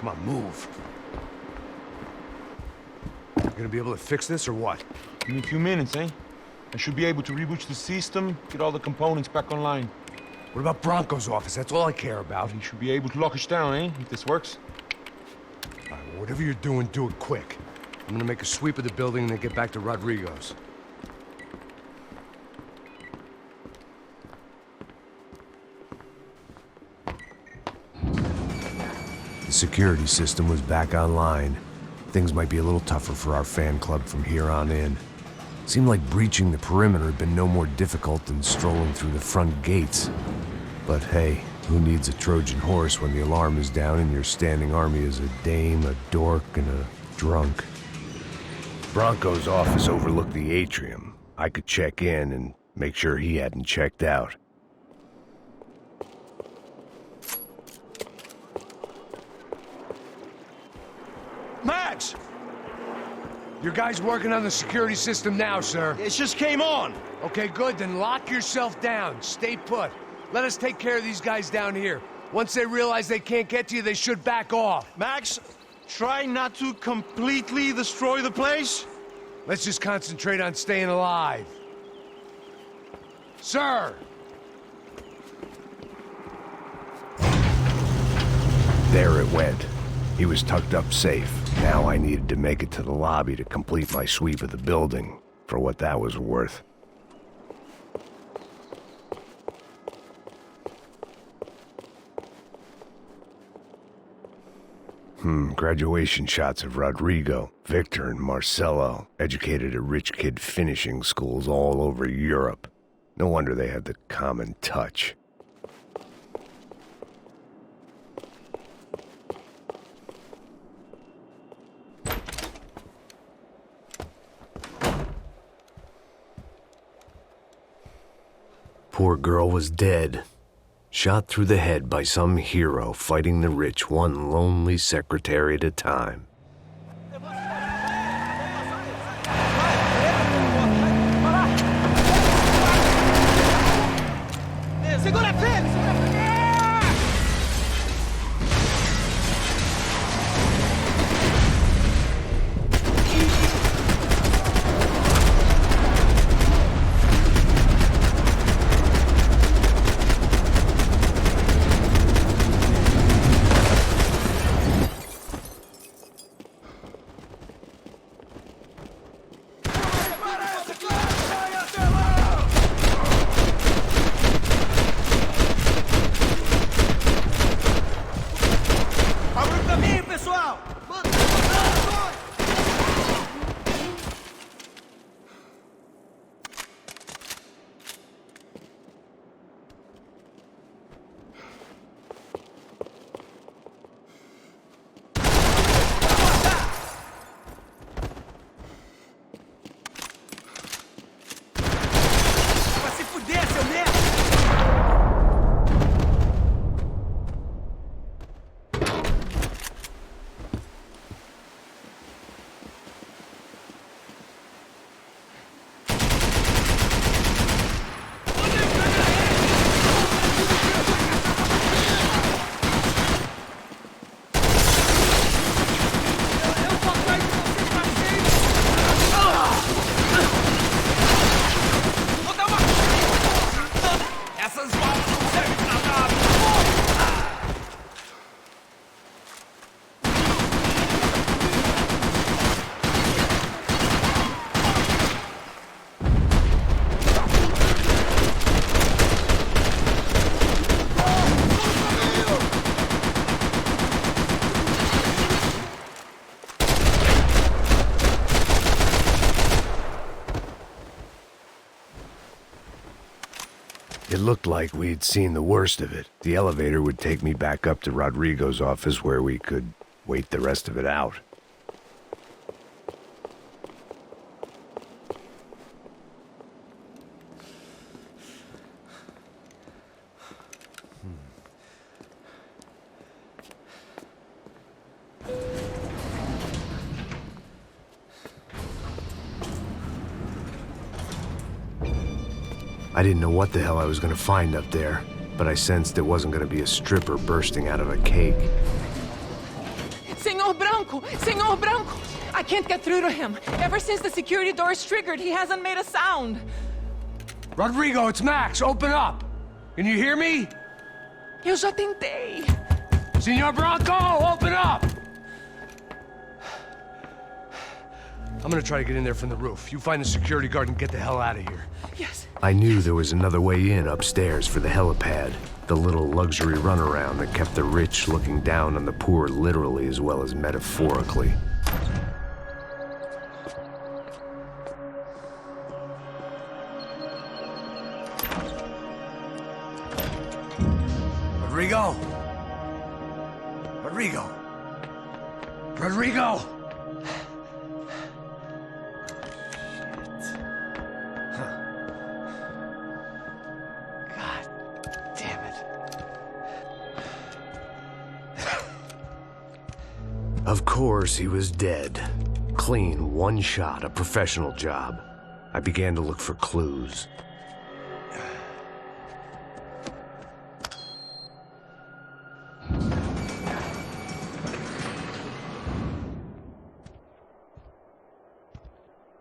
Come on, move. You gonna be able to fix this or what? Give me a few minutes, eh? I should be able to reboot the system, get all the components back online. What about Bronco's office? That's all I care about. You should be able to lock us down, eh? If this works. All right, well, whatever you're doing, do it quick. I'm gonna make a sweep of the building and then get back to Rodrigo's. The security system was back online. Things might be a little tougher for our fan club from here on in. Seemed like breaching the perimeter had been no more difficult than strolling through the front gates. But hey, who needs a Trojan horse when the alarm is down and your standing army is a dame, a dork, and a drunk? Bronco's office overlooked the atrium. I could check in and make sure he hadn't checked out. Max! Your guy's working on the security system now, sir. It just came on. Okay, good. Then lock yourself down. Stay put. Let us take care of these guys down here. Once they realize they can't get to you, they should back off. Max, try not to completely destroy the place. Let's just concentrate on staying alive. Sir! There it went. He was tucked up safe. Now I needed to make it to the lobby to complete my sweep of the building, for what that was worth. Graduation shots of Rodrigo, Victor, and Marcelo, educated at rich kid finishing schools all over Europe. No wonder they had the common touch. Poor girl was dead. Shot through the head by some hero fighting the rich one lonely secretary at a time. It looked like we'd seen the worst of it. The elevator would take me back up to Rodrigo's office where we could wait the rest of it out. I didn't know what the hell I was going to find up there, but I sensed it wasn't going to be a stripper bursting out of a cake. Branco! Senor Branco! I can't get through to him. Ever since the security door is triggered, he hasn't made a sound. Rodrigo, it's Max. Open up. Can you hear me? Eu já tentei. Senor Branco, open up! I'm gonna try to get in there from the roof. You find the security guard and get the hell out of here. Yes. I knew there was another way in upstairs for the helipad. The little luxury runaround that kept the rich looking down on the poor literally as well as metaphorically. Rodrigo! Rodrigo! Rodrigo! Of course, he was dead. Clean, one shot, a professional job. I began to look for clues.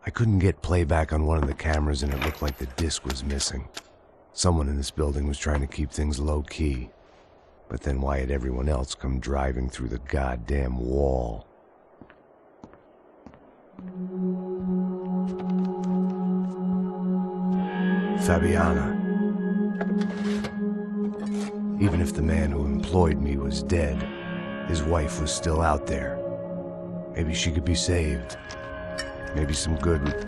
I couldn't get playback on one of the cameras and it looked like the disc was missing. Someone in this building was trying to keep things low-key. But then why had everyone else come driving through the goddamn wall? Fabiana. Even if the man who employed me was dead, his wife was still out there. Maybe she could be saved. Maybe some good would...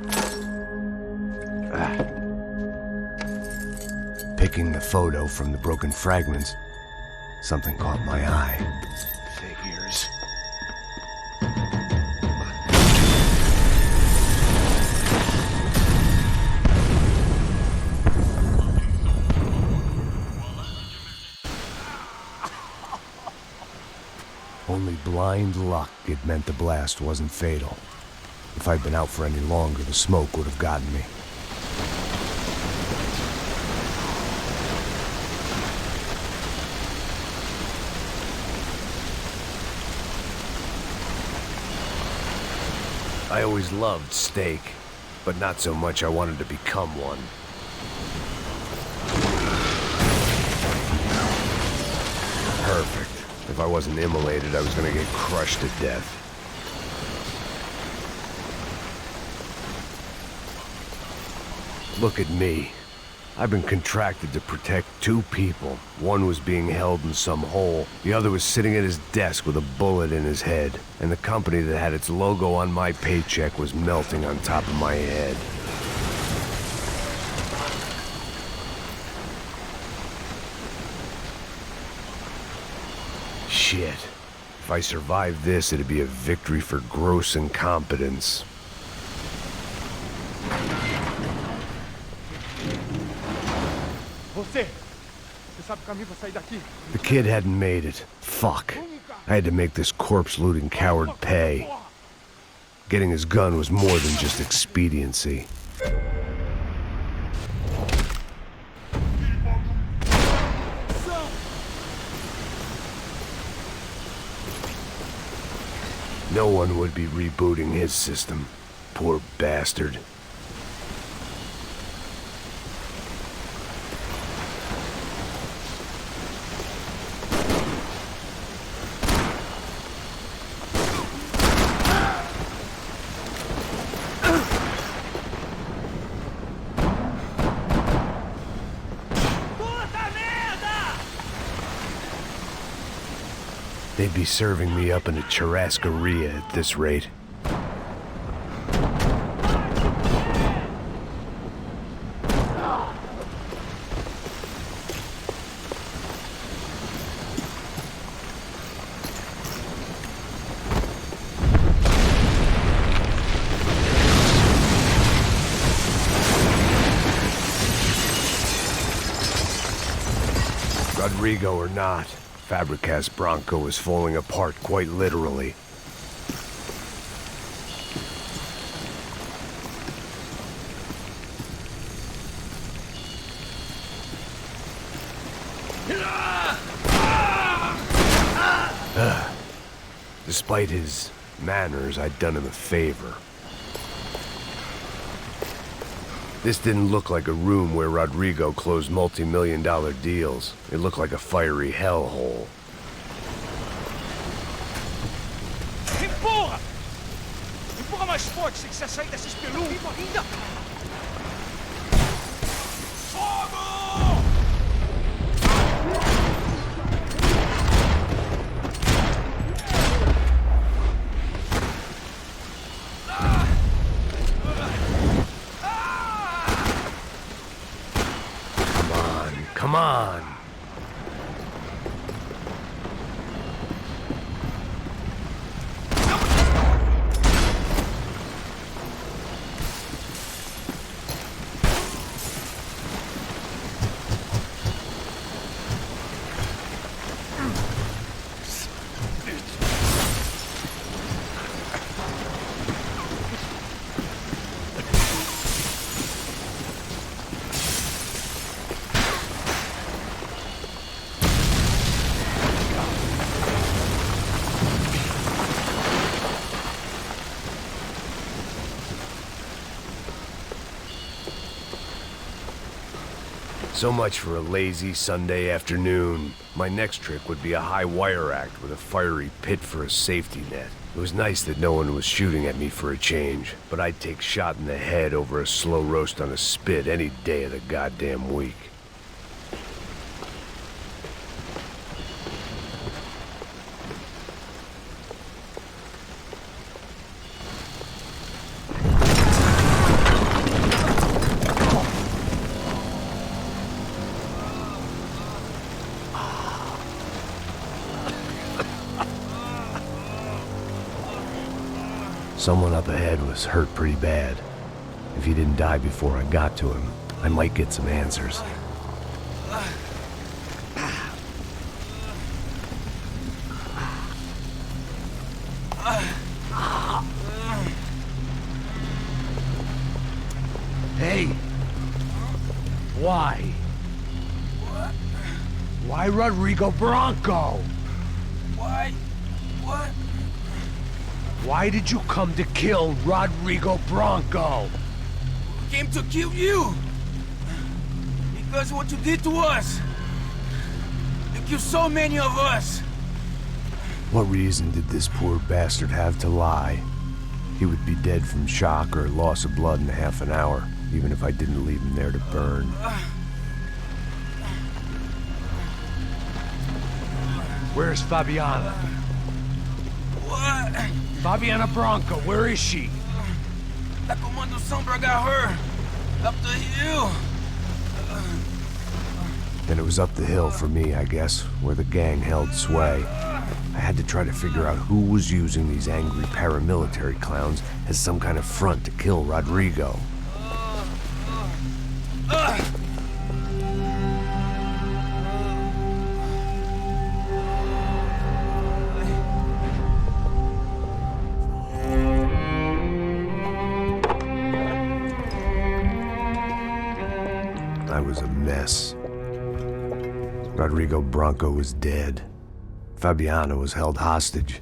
Picking the photo from the broken fragments, something caught my eye. Figures. Only blind luck it meant the blast wasn't fatal. If I'd been out for any longer, the smoke would have gotten me. I always loved steak, but not so much I wanted to become one. Perfect. If I wasn't immolated, I was gonna get crushed to death. Look at me. I've been contracted to protect two people. One was being held in some hole. The other was sitting at his desk with a bullet in his head. And the company that had its logo on my paycheck was melting on top of my head. Shit. If I survived this, it'd be a victory for gross incompetence. The kid hadn't made it. Fuck. I had to make this corpse-looting coward pay. Getting his gun was more than just expediency. No one would be rebooting his system. Poor bastard. They'd be serving me up in a churrascaria at this rate. Rodrigo or not, Fabricas Branco is falling apart quite literally. Despite his Manners, I'd done him a favor. This didn't look like a room where Rodrigo closed multi-million-dollar deals. It looked like a fiery hellhole. Empurra! Empurra mais forte, sem que você sair dessa espelunca! Fogo! Come on! So much for a lazy Sunday afternoon. My next trick would be a high wire act with a fiery pit for a safety net. It was nice that no one was shooting at me for a change, but I'd take shot in the head over a slow roast on a spit any day of the goddamn week. Someone up ahead was hurt pretty bad. If he didn't die before I got to him, I might get some answers. Hey! Why? What? Why Rodrigo Bronco? Why? What? Why did you come to kill Rodrigo Bronco? We came to kill you! Because of what you did to us! You killed so many of us! What reason did this poor bastard have to lie? He would be dead from shock or loss of blood in half an hour, even if I didn't leave him there to burn. Where's Fabiana? What? Fabiana Bronco, where is she? That Comando Sombra got her! Up the hill! Then it was up the hill for me, I guess, where the gang held sway. I had to try to figure out who was using these angry paramilitary clowns as some kind of front to kill Rodrigo. I was a mess. Rodrigo Bronco was dead. Fabiana was held hostage.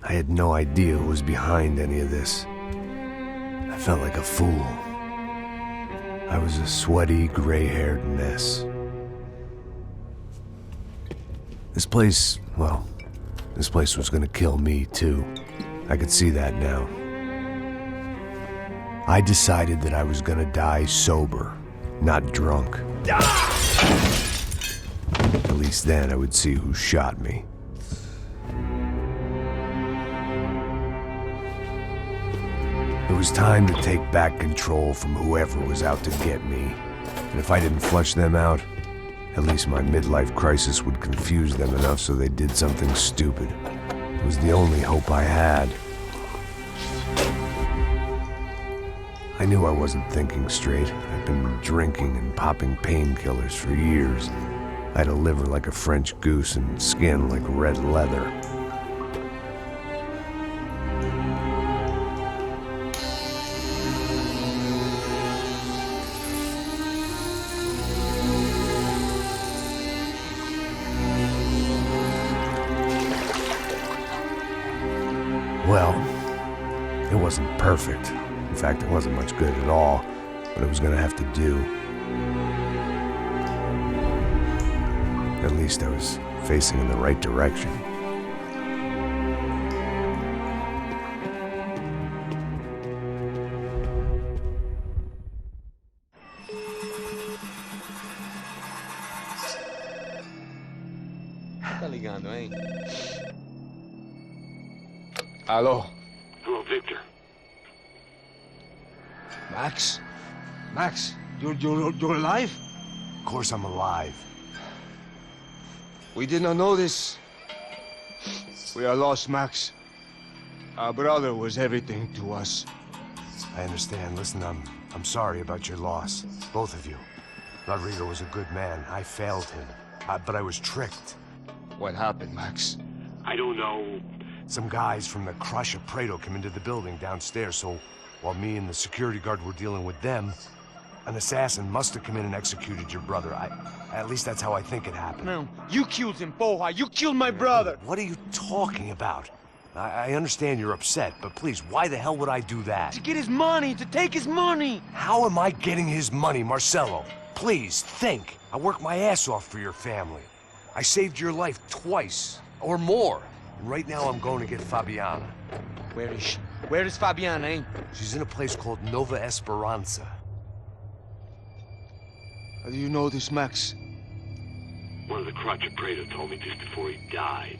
I had no idea who was behind any of this. I felt like a fool. I was a sweaty, gray-haired mess. This place was gonna kill me too. I could see that now. I decided that I was gonna die sober, not drunk. At least then I would see who shot me. It was time to take back control from whoever was out to get me. And if I didn't flush them out, at least my midlife crisis would confuse them enough so they did something stupid. It was the only hope I had. I knew I wasn't thinking straight. I'd been drinking and popping painkillers for years. I had a liver like a French goose and skin like red leather. Well, It wasn't perfect. In fact, it wasn't much good at all, but it was gonna have to do. At least I was facing in the right direction. Tá ligando, hein? Alô? Hello, Victor. Max? Max, you're alive? Of course I'm alive. We did not know this. We are lost, Max. Our brother was everything to us. I understand. Listen, I'm sorry about your loss. Both of you. Rodrigo was a good man. I failed him. But I was tricked. What happened, Max? I don't know. Some guys from the Crush of Prado came into the building downstairs, so while me and the security guard were dealing with them, an assassin must have come in and executed your brother. At least that's how I think it happened. No, you killed him, Poha. You killed my brother. What are you talking about? I understand you're upset, but please, why the hell would I do that? To get his money, to take his money. How am I getting his money, Marcelo? Please, think. I worked my ass off for your family. I saved your life twice, or more. And right now I'm going to get Fabiana. Where is she? Where is Fabiana, eh? She's in a place called Nova Esperanza. How do you know this, Max? One of the Crotch of Prado told me just before he died.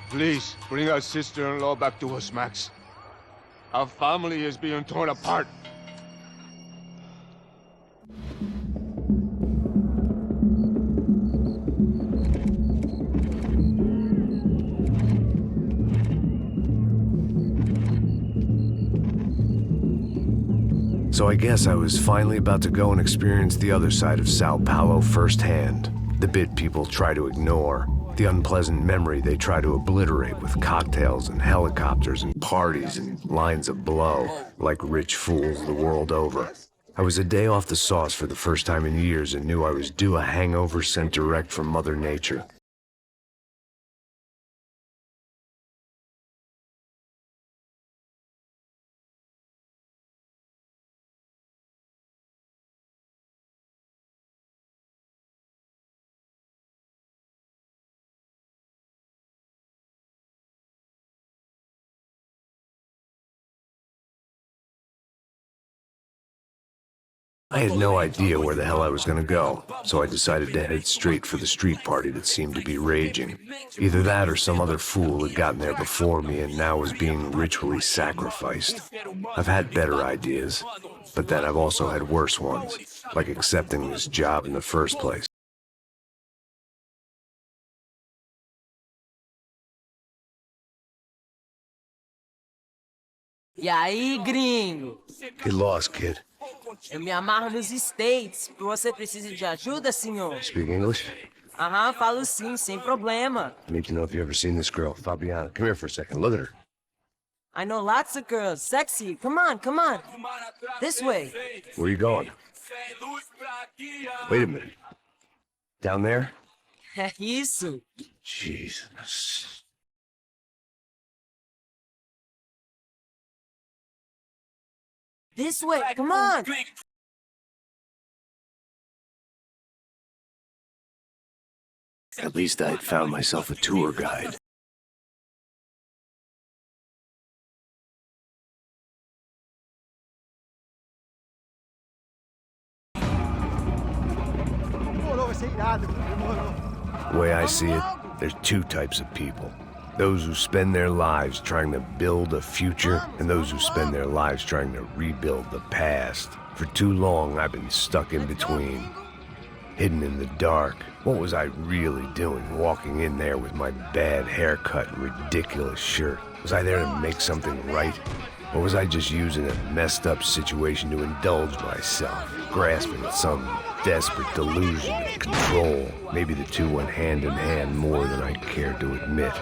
Please, bring our sister-in-law back to us, Max. Our family is being torn apart. So I guess I was finally about to go and experience the other side of Sao Paulo firsthand. The bit people try to ignore. The unpleasant memory they try to obliterate with cocktails and helicopters and parties and lines of blow, like rich fools the world over. I was a day off the sauce for the first time in years and knew I was due a hangover sent direct from Mother Nature. I had no idea where the hell I was gonna go, so I decided to head straight for the street party that seemed to be raging. Either that or some other fool had gotten there before me and now was being ritually sacrificed. I've had better ideas, but then I've also had worse ones, like accepting this job in the first place. E aí, gringo? Get lost, kid. Eu me amarro nos States. Você precisa de ajuda, senhor? Speak English? Aham, falo sim, sem problema. I need to know if you've ever seen this girl, Fabiana. Come here for a second. Look at her. I know lots of girls. Sexy. Come on, come on. This way. Where are you going? Wait a minute. Down there? É isso. Jesus. This way. Come on. At least I'd found myself a tour guide. The way I see it, there's two types of people. Those who spend their lives trying to build a future, and those who spend their lives trying to rebuild the past. For too long, I've been stuck in between. Hidden in the dark. What was I really doing walking in there with my bad haircut and ridiculous shirt? Was I there to make something right? Or was I just using a messed up situation to indulge myself, grasping at some desperate delusion of control? Maybe the two went hand in hand more than I cared to admit.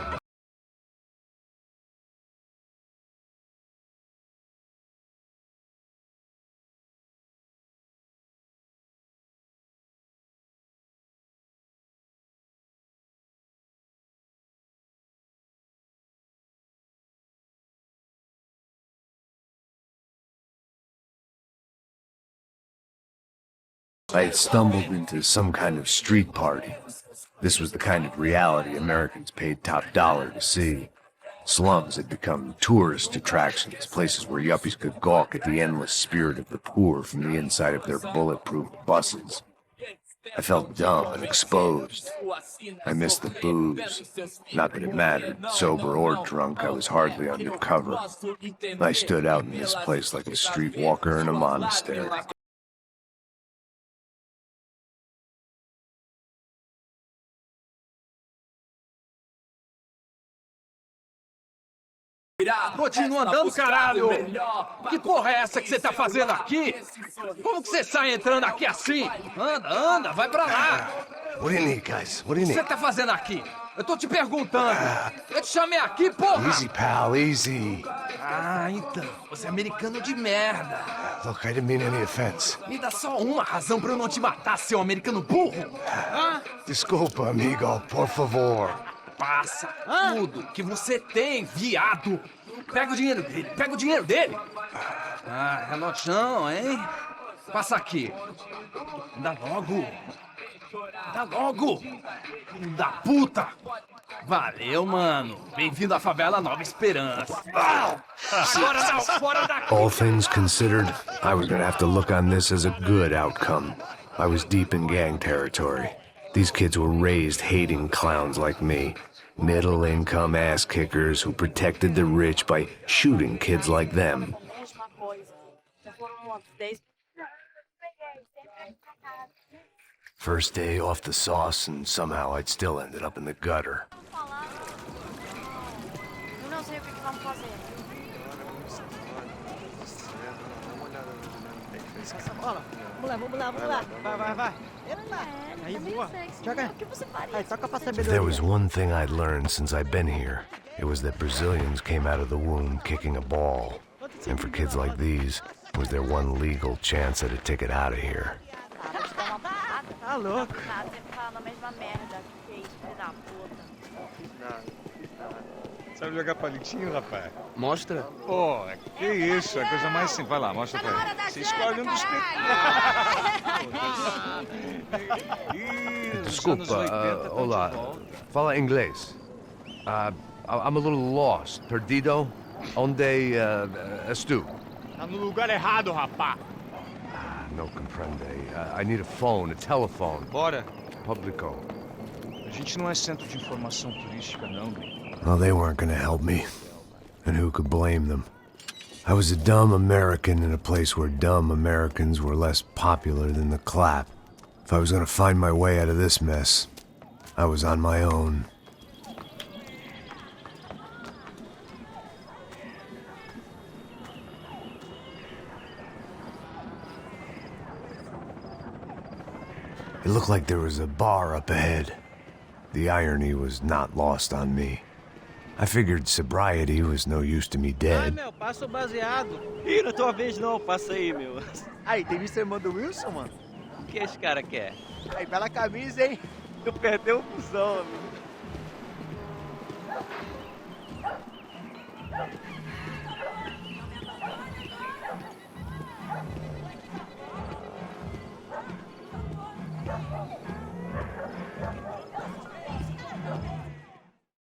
I had stumbled into some kind of street party. This was the kind of reality Americans paid top dollar to see. Slums had become tourist attractions, places where yuppies could gawk at the endless spirit of the poor from the inside of their bulletproof buses. I felt dumb and exposed. I missed the booze. Not that it mattered. Sober or drunk, I was hardly undercover. I stood out in this place like a streetwalker in a monastery. Continua andando, caralho! Que porra é essa que você tá fazendo aqui? Como que você sai entrando aqui assim? Anda, vai pra lá! What do you need, guys? What do you O que need? você tá fazendo aqui? Eu tô te perguntando. Eu te chamei aqui, porra! Easy, pal, easy. Ah, então. Você é americano de merda. Look, I didn't mean any offense. Me dá só uma razão pra eu não te matar, seu americano burro. Hã? Desculpa, amigo, por favor. Passa tudo que você tem, viado. Pega o dinheiro dele, Ah, relojão, hein? Passa aqui. Dá logo. Filho da puta. Valeu, mano. Bem-vindo à favela Nova Esperança. Agora não, fora daqui. All things considered, I was gonna have to look on this as a good outcome. I was deep in gang territory. These kids were raised hating clowns like me. Middle-income ass-kickers who protected the rich by shooting kids like them. First day off the sauce, and somehow I'd still ended up in the gutter. Eu não sei o que vamos fazer. Vamos lá. Vai. Aí, boa. Joga. Aí, toca pra If sabedoria. there was one thing I'd learned since I've been here, it was that Brazilians came out of the womb kicking a ball. And for kids like these, was their one legal chance at a ticket out of here. Tá louco. Sempre falando a mesma merda. Que isso, filho da puta. Sabe jogar palitinho, rapaz? Mostra. Pô, que isso, é a coisa mais simples. Vai lá, mostra pra ele. Você escolhe um dos Desculpa, olá. Fala inglês. I'm a little lost. Perdido? Onde estou? Tá no lugar errado, rapá. No comprende. I need a phone, a telephone. Bora. Publico. A gente não é centro de informação turística, não, gringo. Well, they weren't gonna help me. And who could blame them? I was a dumb American in a place where dumb Americans were less popular than the clap. If I was gonna find my way out of this mess, I was on my own. It looked like there was a bar up ahead. The irony was not lost on me. I figured sobriety was no use to me Ai, dead. meu, passa o baseado. Ih, não é tua vez não, passa aí, meu. Aí, tem visto a irmã do Wilson, mano? O que esse cara quer? Aí, bela camisa, hein? Tu perdeu o busão, amigo.